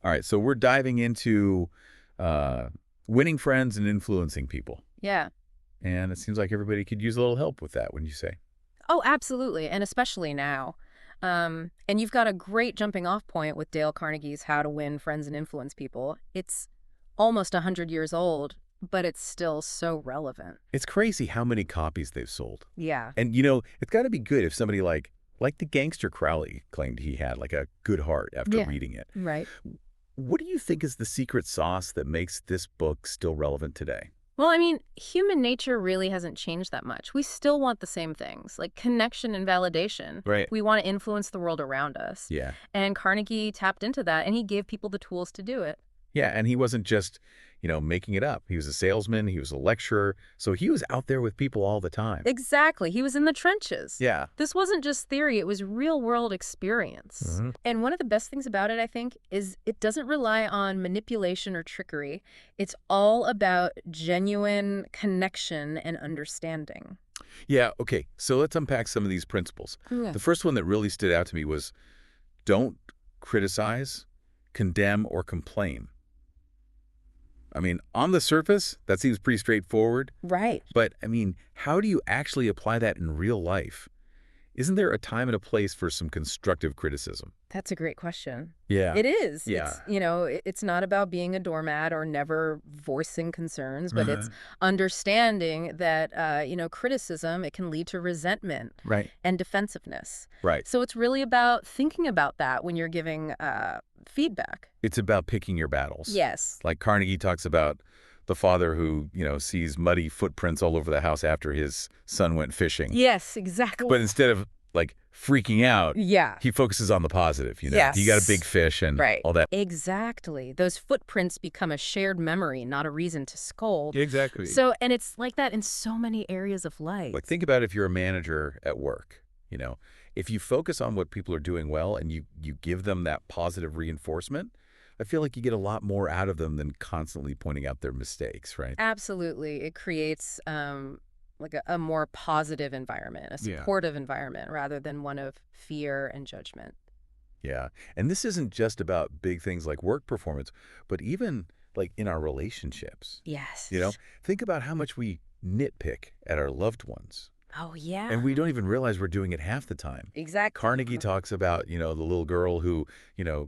All right, so we're diving into uh, winning friends and influencing people. Yeah. And it seems like everybody could use a little help with that, wouldn't you say? Oh, absolutely. And especially now. And you've got a great jumping off point with Dale Carnegie's How to Win Friends and Influence People. It's almost 100 years old, but it's still so relevant. It's crazy how many copies they've sold. Yeah. And, it's got to be good if somebody like the gangster Crowley claimed he had, like a good heart after Yeah. reading it. Right. What do you think is the secret sauce that makes this book still relevant today? Well, I mean, human nature really hasn't changed that much. We still want the same things, like connection and validation. Right. We want to influence the world around us. Yeah. And Carnegie tapped into that, and he gave people the tools to do it. Yeah, and he wasn't just, making it up. He was a salesman, he was a lecturer, so he was out there with people all the time. Exactly. He was in the trenches. Yeah. This wasn't just theory, it was real-world experience. Hmm. And one of the best things about it, I think, is it doesn't rely on manipulation or trickery. It's all about genuine connection and understanding. Yeah, okay, so let's unpack some of these principles. Yeah. The first one that really stood out to me was don't criticize, condemn, or complain. I mean, on the surface, that seems pretty straightforward, Right. but I mean, how do you actually apply that in real life? Isn't there a time and a place for some constructive criticism? That's a great question. Yeah. It is. Yeah. It's not about being a doormat or never voicing concerns, but Uh-huh. it's understanding that, criticism, it can lead to resentment Right. and defensiveness. Right. So it's really about thinking about that when you're giving feedback. It's about picking your battles. Yes. Like Carnegie talks about the father who, sees muddy footprints all over the house after his son went fishing. Yes, exactly. But instead of, like, freaking out, Yeah. he focuses on the positive, Yes. He got a big fish and Right. all that. Exactly. Those footprints become a shared memory, not a reason to scold. Exactly. So, and it's like that in so many areas of life. Like, think about if you're a manager at work, If you focus on what people are doing well and you give them that positive reinforcement, I feel like you get a lot more out of them than constantly pointing out their mistakes, right? Absolutely. It creates like a more positive environment, a Yeah. supportive environment, rather than one of fear and judgment. Yeah. And this isn't just about big things like work performance, but even like in our relationships. Yes. Think about how much we nitpick at our loved ones. Oh, yeah. And we don't even realize we're doing it half the time. Exactly. Carnegie talks about, the little girl who,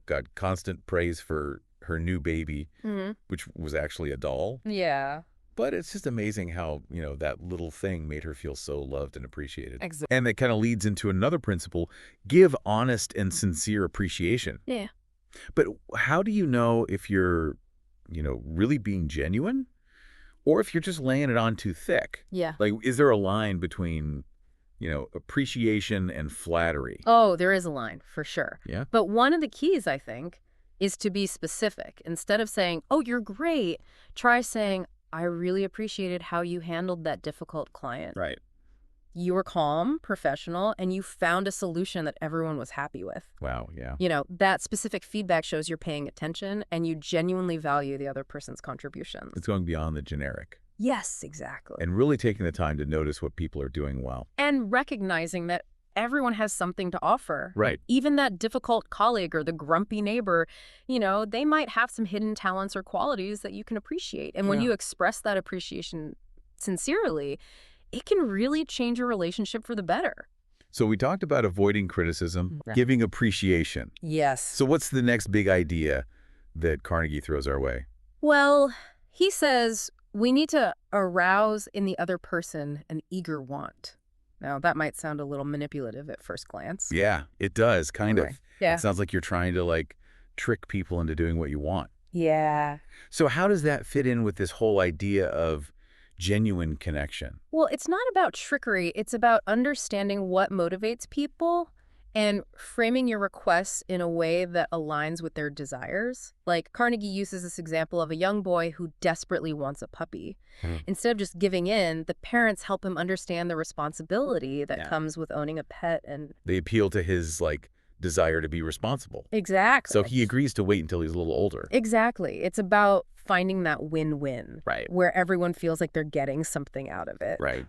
got constant praise for her new baby, Hmm. which was actually a doll. Yeah. But it's just amazing how, that little thing made her feel so loved and appreciated. Exactly. And that kind of leads into another principle, give honest and sincere appreciation. Yeah. But how do you know if you're, really being genuine or if you're just laying it on too thick? Yeah. Like, is there a line between, appreciation and flattery? Oh, there is a line, for sure. Yeah. But one of the keys, I think, is to be specific. Instead of saying, oh, you're great, try saying, I really appreciated how you handled that difficult client. Right. You were calm, professional, and you found a solution that everyone was happy with. Wow. Yeah. That specific feedback shows you're paying attention and you genuinely value the other person's contributions. It's going beyond the generic Yes, exactly. and really taking the time to notice what people are doing well. And recognizing that everyone has something to offer. Right. Even that difficult colleague or the grumpy neighbor, they might have some hidden talents or qualities that you can appreciate. And when Yeah. you express that appreciation sincerely, it can really change your relationship for the better. So we talked about avoiding criticism, Right. giving appreciation. Yes. So what's the next big idea that Carnegie throws our way? Well, he says we need to arouse in the other person an eager want. Now, that might sound a little manipulative at first glance. Yeah, it does, kind Right. of. Yeah. It sounds like you're trying to, like, trick people into doing what you want. Yeah. So how does that fit in with this whole idea of genuine connection? Well, it's not about trickery. It's about understanding what motivates people and framing your requests in a way that aligns with their desires. Like Carnegie uses this example of a young boy who desperately wants a puppy. Hmm. Instead of just giving in, the parents help him understand the responsibility that Yeah. comes with owning a pet. And They appeal to his, like, desire to be responsible. exactly. So he agrees to wait until he's a little older. Exactly. It's about finding that win-win. Right. Where everyone feels like they're getting something out of it. Right.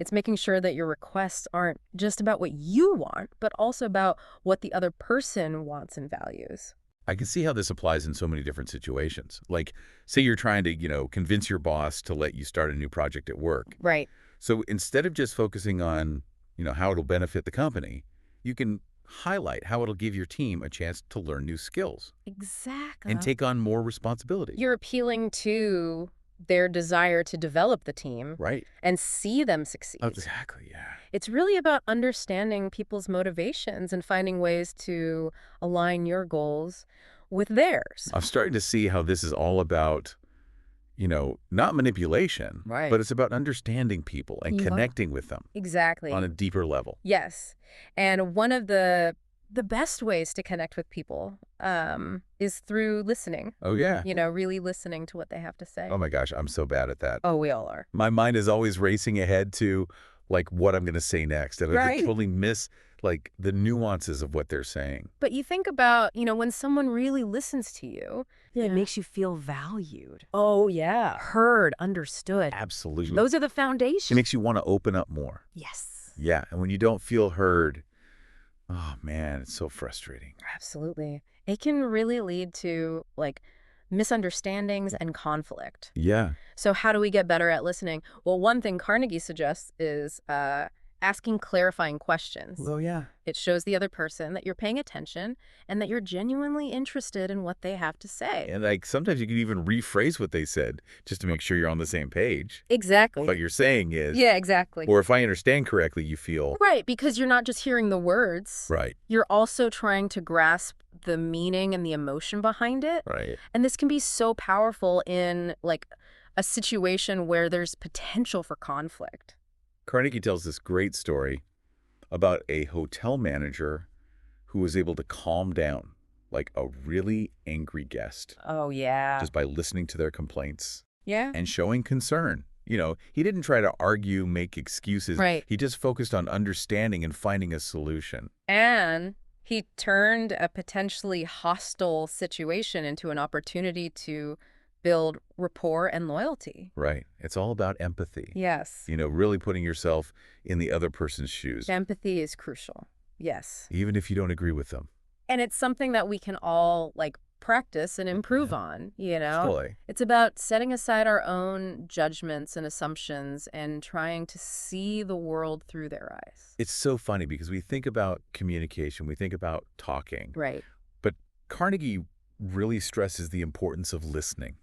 It's making sure that your requests aren't just about what you want, but also about what the other person wants and values. I can see how this applies in so many different situations. Like, say you're trying to, convince your boss to let you start a new project at work. Right. So instead of just focusing on, how it'll benefit the company, you can highlight how it'll give your team a chance to learn new skills Exactly. and take on more responsibility. You're appealing to their desire to develop the team Right. and see them succeed. Exactly, yeah. It's really about understanding people's motivations and finding ways to align your goals with theirs. I'm starting to see how this is all about, not manipulation, Right. but it's about understanding people and You are. connecting with them Exactly. on a deeper level. Yes. And one of the best ways to connect with people is through listening. Oh, yeah. Really listening to what they have to say. Oh, my gosh, I'm so bad at that. Oh, we all are. My mind is always racing ahead to, what I'm going to say next. And I Right. totally miss, the nuances of what they're saying. But you think about, when someone really listens to you, Yeah. it makes you feel valued, Oh, yeah. heard, understood. Absolutely. Those are the It foundations. makes you want to open up more. Yes. Yeah, and when you don't feel heard, oh, man, it's so frustrating. Absolutely. It can really lead to, misunderstandings and conflict. Yeah. So how do we get better at listening? Well, one thing Carnegie suggests is asking clarifying questions. Oh, yeah. It shows the other person that you're paying attention and that you're genuinely interested in what they have to say. And, sometimes you can even rephrase what they said just to make sure you're on the same page. Exactly. What you're saying is, Yeah, exactly. or if I understand correctly, you feel, Right, because you're not just hearing the words. right, You're also trying to grasp the meaning and the emotion behind it. right. And this can be so powerful in, a situation where there's potential for conflict. Carnegie tells this great story about a hotel manager who was able to calm down, a really angry guest, Oh, yeah. just by listening to their complaints Yeah. and showing concern. He didn't try to argue, make excuses. Right. He just focused on understanding and finding a solution. And he turned a potentially hostile situation into an opportunity to build rapport and loyalty. Right. It's all about empathy. Yes. Really putting yourself in the other person's shoes, Empathy is crucial. Yes. even if you don't agree with them. And it's something that we can all, practice and improve on, Totally. It's about setting aside our own judgments and assumptions and trying to see the world through their eyes. It's so funny because we think about communication, we think about talking, Right. but Carnegie really stresses the importance of listening.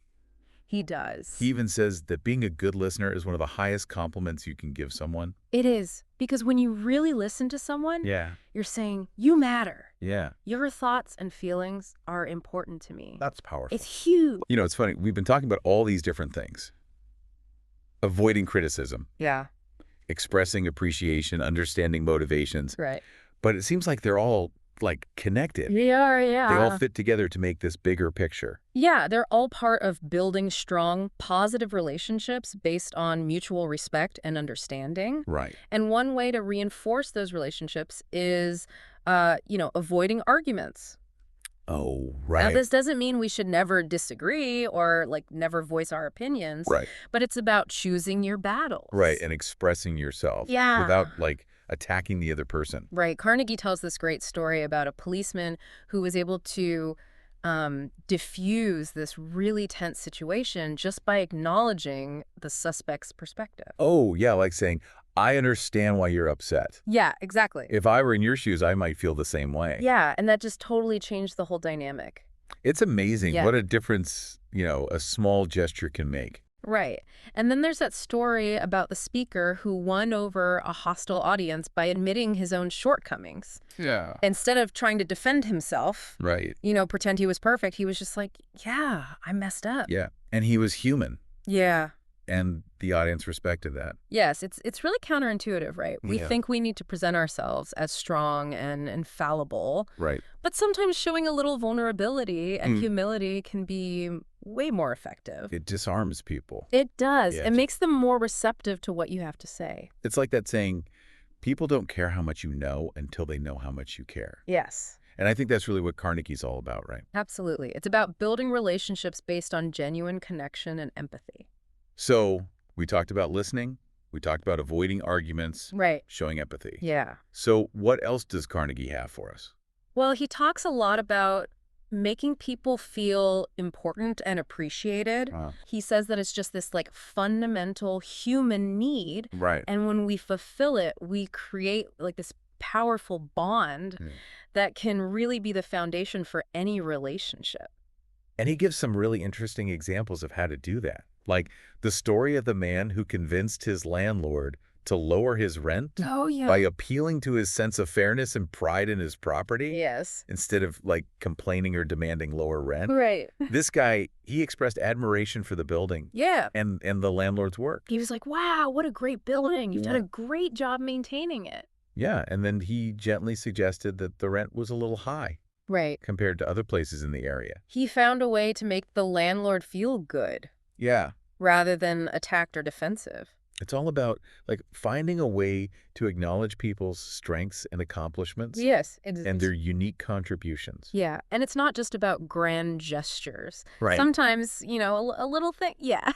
He does. He even says that being a good listener is one of the highest compliments you can give someone. It is. Because when you really listen to someone, Yeah. you're saying, you matter. Yeah. Your thoughts and feelings are important to me. That's powerful. It's huge. It's funny. We've been talking about all these different things. Avoiding criticism, Yeah. expressing appreciation, understanding motivations. Right. But it seems like they're all, connected. Yeah, They all fit together to make this bigger picture. Yeah, they're all part of building strong, positive relationships based on mutual respect and understanding. Right. And one way to reinforce those relationships is, avoiding arguments. Oh, Now, right. this doesn't mean we should never disagree or, never voice our opinions. Right. But it's about choosing your battles. Right. And expressing yourself. Yeah. Without, attacking the other person. Right. Carnegie tells this great story about a policeman who was able to diffuse this really tense situation just by acknowledging the suspect's perspective. Oh, yeah, like saying, I understand why you're upset. Yeah, exactly. If I were in your shoes, I might feel the same way. Yeah, and that just totally changed the whole dynamic. It's amazing Yeah. what a difference, a small gesture can make. Right. And then there's that story about the speaker who won over a hostile audience by admitting his own shortcomings. Yeah. Instead of trying to defend himself, Right. pretend he was perfect, he was just like, yeah, I messed up. Yeah. And he was human, Yeah. and the audience respected that. Yes, it's really counterintuitive, right? We Yeah. think we need to present ourselves as strong and infallible, Right. but sometimes showing a little vulnerability and humility can be way more effective. It disarms people. It does. Yeah, It makes them more receptive to what you have to say. It's like that saying, people don't care how much you know until they know how much you care. Yes, And I think that's really what Carnegie's all about, right? absolutely. It's about building relationships based on genuine connection and empathy. So we talked about listening. We talked about avoiding arguments, Right. showing empathy. Yeah. So what else does Carnegie have for us? Well, he talks a lot about making people feel important and appreciated. Uh, He says that it's just this like fundamental human need. right. And when we fulfill it, we create like this powerful bond Yeah. that can really be the foundation for any relationship. And he gives some really interesting examples of how to do that. Like the story of the man who convinced his landlord to lower his rent Oh, yeah. by appealing to his sense of fairness and pride in his property Yes. instead of like complaining or demanding lower rent. Right. This guy, he expressed admiration for the building Yeah. and the landlord's work. He was like, wow, what a great building. You've done Yeah. a great job maintaining it. Yeah, and then he gently suggested that the rent was a little high Right. compared to other places in the area. He found a way to make the landlord feel good Yeah. rather than attacked or defensive. It's all about like finding a way to acknowledge people's strengths and accomplishments Yes. and their unique contributions. Yeah. And it's not just about grand gestures. Right. Sometimes, a little thing,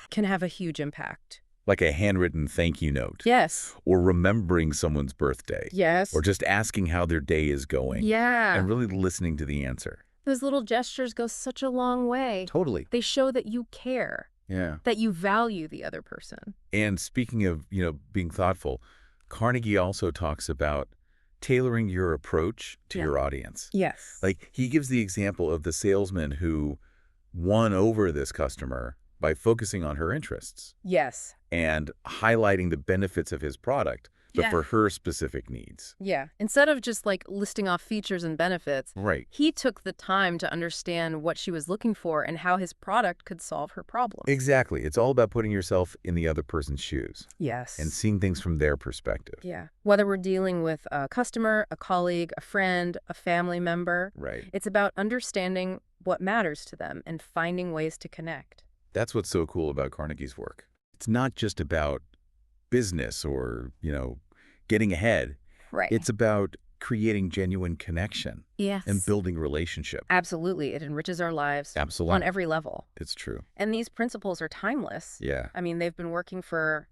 can have a huge impact. Like a handwritten thank you note. Yes. Or remembering someone's birthday. Yes. Or just asking how their day is going. Yeah. And really listening to the answer. Those little gestures go such a long way. Totally. They show that you care, Yeah. that you value the other person. And speaking of, being thoughtful, Carnegie also talks about tailoring your approach to Yeah. your audience. Yes. Like he gives the example of the salesman who won over this customer by focusing on her interests Yes. and highlighting the benefits of his product, but Yeah. for her specific needs. Yeah. Instead of just like listing off features and benefits, Right. he took the time to understand what she was looking for and how his product could solve her problem. Exactly. It's all about putting yourself in the other person's shoes Yes. and seeing things from their perspective. Yeah. Whether we're dealing with a customer, a colleague, a friend, a family member, Right. it's about understanding what matters to them and finding ways to connect. That's what's so cool about Carnegie's work. It's not just about business or, getting ahead. Right. It's about creating genuine connection yes. and building relationship. Absolutely. It enriches our lives Absolutely. on every level. It's true. And these principles are timeless. Yeah. I mean, they've been working for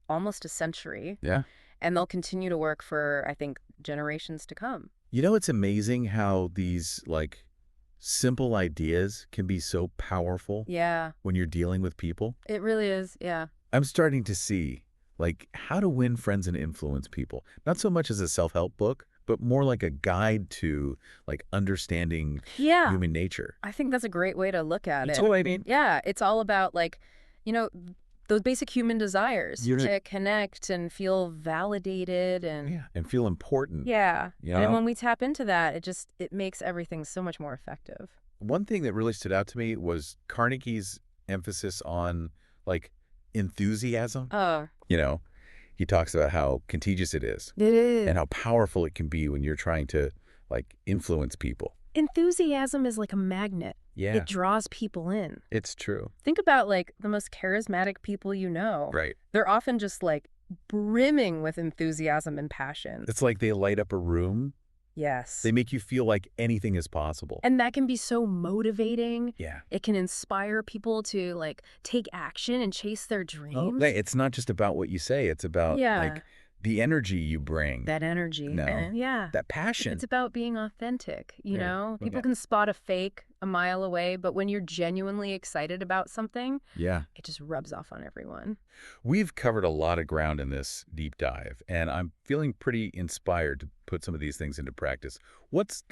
almost a century. Yeah. And they'll continue to work for, I think, generations to come. It's amazing how these, simple ideas can be so powerful Yeah, when you're dealing with people. it really is. Yeah. I'm starting to see, how to win friends and influence people. Not so much as a self-help book, but more like a guide to, understanding Yeah. human nature. I think that's a great way to look at That's it. what I mean. Yeah. It's all about, those basic human desires You're to connect and feel validated and Yeah, and feel important. yeah. You And know? when we tap into that, it makes everything so much more effective. One thing that really stood out to me was Carnegie's emphasis on, enthusiasm. Oh, He talks about how contagious it is it is. and how powerful it can be when you're trying to, influence people. Enthusiasm is like a magnet. Yeah, It draws people in. it's true. Think about the most charismatic people you know. Right. They're often just brimming with enthusiasm and passion. It's like they light up a room. Yes. They make you feel like anything is possible. And that can be so motivating. Yeah. It can inspire people to take action and chase their dreams. It's not just about what you say. It's about, Yeah. the energy you bring. That energy. No. Yeah. That passion. It's about being authentic, you Yeah. know? People Yeah. can spot a fake a mile away, but when you're genuinely excited about something, Yeah. it just rubs off on everyone. We've covered a lot of ground in this deep dive, and I'm feeling pretty inspired to put some of these things into practice. What's,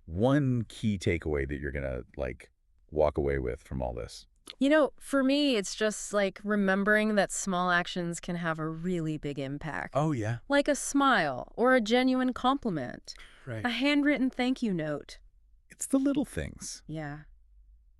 one key takeaway that you're going to, walk away with from all this? For me, it's just remembering that small actions can have a really big impact. Oh, yeah. Like a smile or a genuine compliment, Right. a handwritten thank you note. It's the little things. Yeah.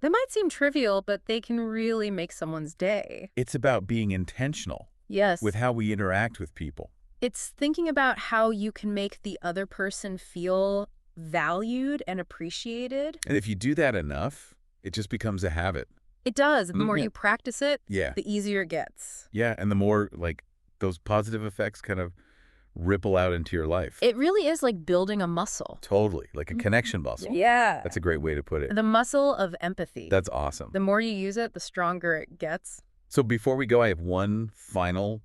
They might seem trivial, but they can really make someone's day. It's about being intentional Yes. with how we interact with people. It's thinking about how you can make the other person feel valued and appreciated. And if you do that enough, it just becomes a habit. It does. The more Yeah. you practice it, Yeah. the easier it gets. Yeah, and the more, those positive effects kind of ripple out into your life. It really is like building a muscle. Totally, like a connection muscle. Yeah. That's a great way to put it. The muscle of empathy. That's awesome. The more you use it, the stronger it gets. So before we go, I have one final,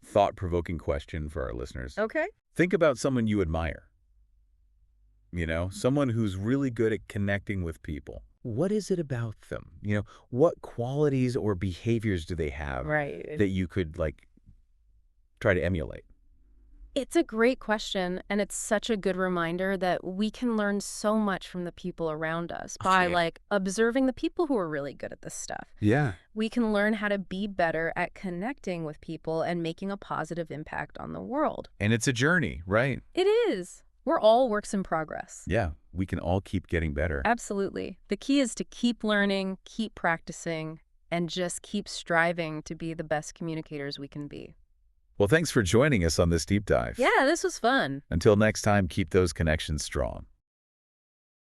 thought-provoking question for our listeners. Okay. Think about someone you admire. Someone who's really good at connecting with people. What is it about them? What qualities or behaviors do they have Right. that you could, like, try to emulate? It's a great question, and it's such a good reminder that we can learn so much from the people around us by, Okay. like, observing the people who are really good at this stuff. Yeah. We can learn how to be better at connecting with people and making a positive impact on the world. And it's a journey, right? It is. We're all works in progress. Yeah, we can all keep getting better. Absolutely. The key is to keep learning, keep practicing, and just keep striving to be the best communicators we can be. Well, thanks for joining us on this deep dive. Yeah, this was fun. Until next time, keep those connections strong.